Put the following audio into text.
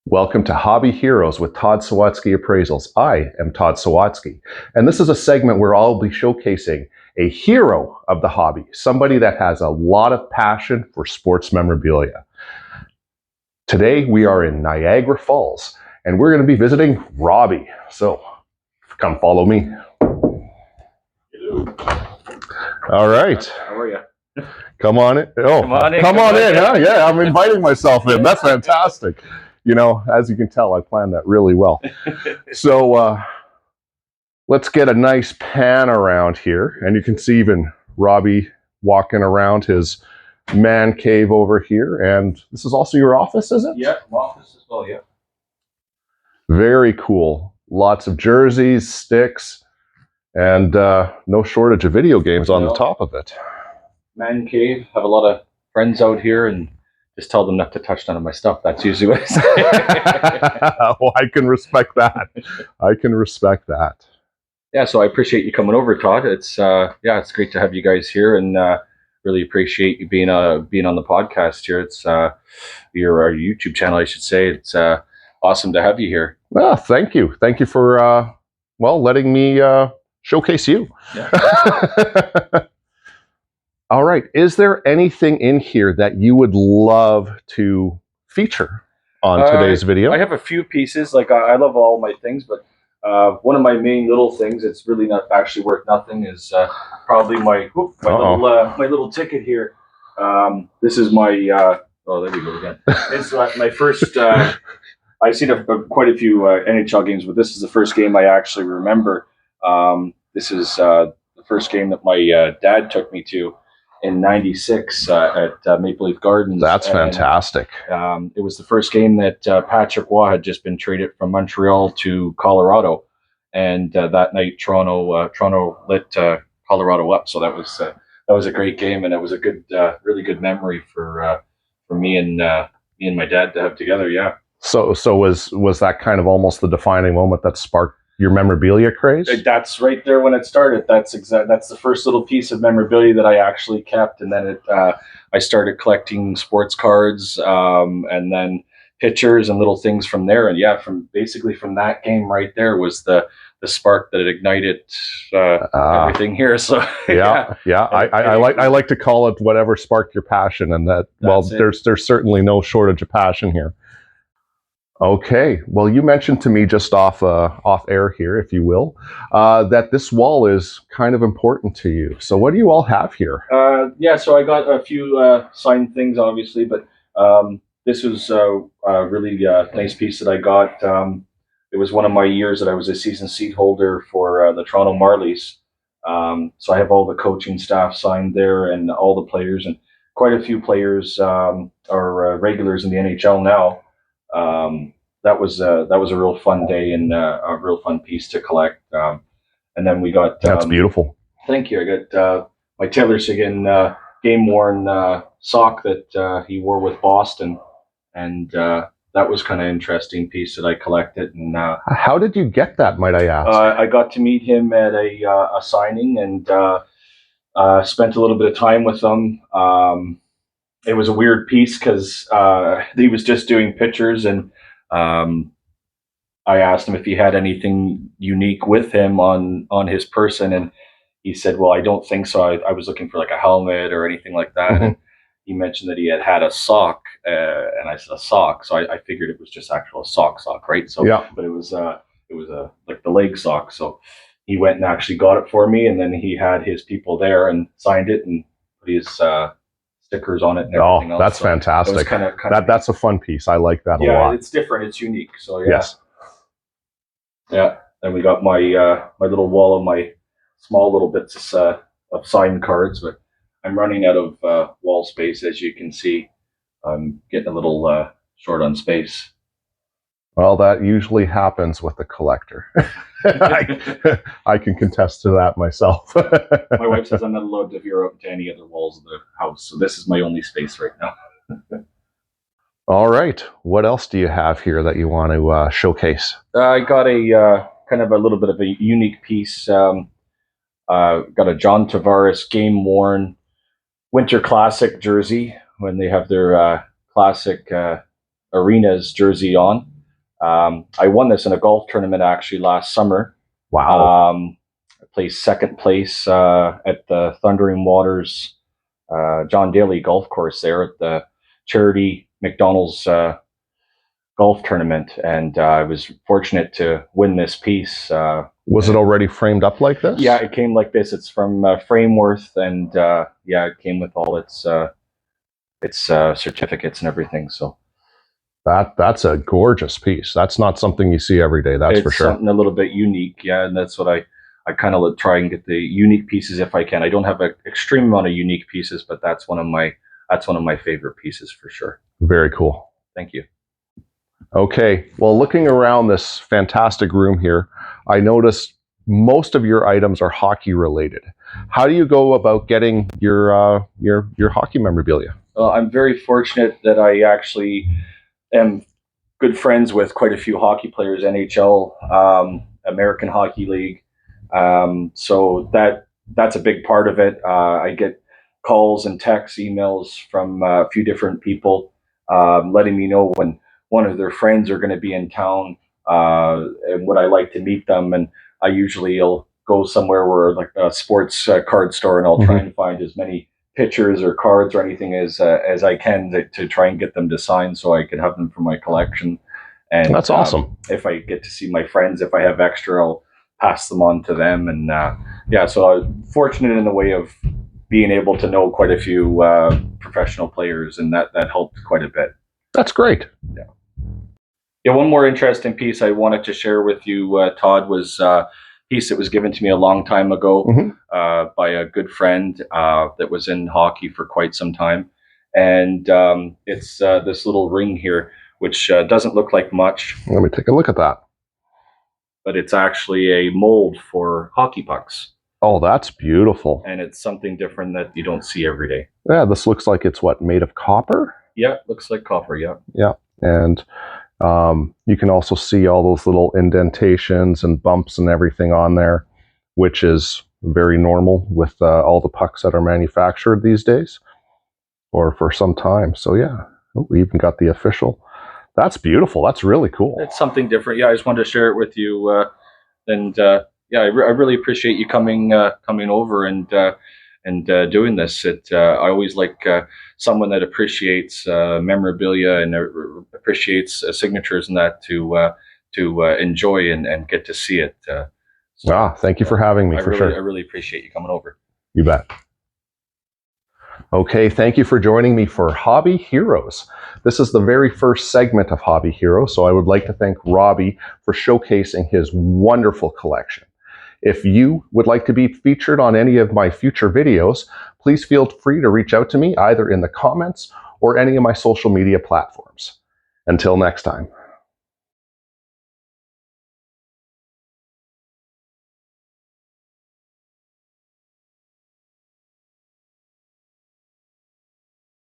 Welcome to Hobby Heroes with Todd Sawatzky Appraisals. I am Todd Sawatzky, and this is a segment where I'll be showcasing a hero of the hobby, somebody that has a lot of passion for sports memorabilia. Today we are in Niagara Falls, and we're going to be visiting Robbie. So come follow me. Hello. All right. How are you? Come on in. Oh, come on in, huh? Yeah, I'm inviting myself in. That's fantastic. You know, as you can tell, I planned that really well. So let's get a nice pan around here. And you can see even Robbie walking around his man cave over here. And this is also your office, is it? Yeah, office as well, yeah. Very cool. Lots of jerseys, sticks, and no shortage of video games on the top of it. Mancave. Have a lot of friends out here and just tell them not to touch none of my stuff. That's usually what I say. Oh, I can respect that. I can respect that. Yeah, so I appreciate you coming over, Todd. It's it's great to have you guys here, and really appreciate you being on the podcast here. It's our YouTube channel, I should say. It's awesome to have you here. Well, thank you. Thank you for letting me showcase you. Yeah. All right. Is there anything in here that you would love to feature on today's video? I have a few pieces. Like I love all my things, but one of my main little things, it's really not actually worth nothing, is probably my little ticket here. This is my oh, there we go again. It's my first. I've seen quite a few NHL games, but this is the first game I actually remember. This is the first game that my dad took me to in '96 at Maple Leaf Gardens. That's fantastic. It was the first game that Patrick Waugh had just been traded from Montreal to Colorado, and that night Toronto lit Colorado up. So that was a great game, and it was a good, really good memory for me and my dad to have together. Yeah. So was that kind of almost the defining moment that sparked your memorabilia craze? That's right there when it started. That's the first little piece of memorabilia that I actually kept, and then I started collecting sports cards, and then pictures and little things from there. And yeah, from that game right there was the spark that ignited everything here. So yeah. I like to call it whatever sparked your passion, and there's certainly no shortage of passion here. Okay, well, you mentioned to me just off air here, if you will, that this wall is kind of important to you. So what do you all have here? So I got a few signed things, obviously, but this was a really nice piece that I got. It was one of my years that I was a season seat holder for the Toronto Marlies. So I have all the coaching staff signed there and all the players, and quite a few players are regulars in the NHL now. That was a real fun day and a real fun piece to collect. And then we got that's beautiful. Thank you. I got my Taylor Seguin game worn sock that he wore with Boston, and that was kind of interesting piece that I collected. And how did you get that, might I ask? I got to meet him at a signing and spent a little bit of time with him. It was a weird piece because he was just doing pictures, and I asked him if he had anything unique with him on his person, and he said, "Well, I don't think so. I was looking for like a helmet or anything like that." Mm-hmm. And he mentioned that he had a sock, and I said a sock, so I figured it was just actual sock, right? So, yeah. But it was like the leg sock. So he went and actually got it for me, and then he had his people there and signed it and put his stickers on it and everything else. That's fantastic. That's a fun piece. I like that a lot. Yeah, it's different. It's unique. So yeah. Yes. Yeah. Then we got my my little wall of my small little bits of signed cards, but I'm running out of wall space, as you can see. I'm getting a little short on space. Well, that usually happens with a collector. I can contest to that myself. My wife says I'm not allowed to veer out into any other walls of the house, so this is my only space right now. All right. What else do you have here that you want to showcase? I got a kind of a little bit of a unique piece. Got a John Tavares game-worn Winter Classic jersey when they have their classic Arenas jersey on. I won this in a golf tournament actually last summer. Wow. I placed second place at the Thundering Waters John Daly golf course there at the charity McDonald's golf tournament, and I was fortunate to win this piece. Was it already framed up like this? Yeah, it came like this. It's from Frameworth, and yeah, it came with all its certificates and everything. So that's a gorgeous piece. That's not something you see every day. That's for sure. It's something a little bit unique. Yeah, and that's what I kind of try and get the unique pieces if I can. I don't have an extreme amount of unique pieces, but that's one of my favorite pieces for sure. Very cool. Thank you. Okay, well, looking around this fantastic room here, I noticed most of your items are hockey related. How do you go about getting your hockey memorabilia? I'm very fortunate that I actually am good friends with quite a few hockey players, NHL, American Hockey League. So that's a big part of it. I get calls and texts, emails from a few different people letting me know when one of their friends are going to be in town and would I like to meet them. And I usually will go somewhere where like a sports card store, and I'll try and find as many pictures or cards or anything as I can to try and get them to sign so I can have them for my collection. And that's awesome. If I get to see my friends, if I have extra, I'll pass them on to them. And yeah, so I was fortunate in the way of being able to know quite a few professional players, and that helped quite a bit. That's great. Yeah. Yeah, one more interesting piece I wanted to share with you, Todd, was a piece that was given to me a long time ago by a good friend that was in hockey for quite some time. And it's this little ring here, which doesn't look like much. Let me take a look at that. But it's actually a mold for hockey pucks. Oh, that's beautiful. And it's something different that you don't see every day. Yeah, this looks like it's what, made of copper? Yeah, looks like copper, yeah. Yeah, and you can also see all those little indentations and bumps and everything on there, which is very normal with all the pucks that are manufactured these days, or for some time. So yeah, we even got the official. That's beautiful. That's really cool. It's something different. Yeah, I just wanted to share it with you. And yeah, I really appreciate you coming over and doing this. I always like someone that appreciates memorabilia and appreciates signatures and that to enjoy and get to see it. Thank you for having me. Sure. I really appreciate you coming over. You bet. Okay, thank you for joining me for Hobby Heroes. This is the very first segment of Hobby Heroes, so I would like to thank Robbie for showcasing his wonderful collection. If you would like to be featured on any of my future videos, please feel free to reach out to me either in the comments or any of my social media platforms. Until next time.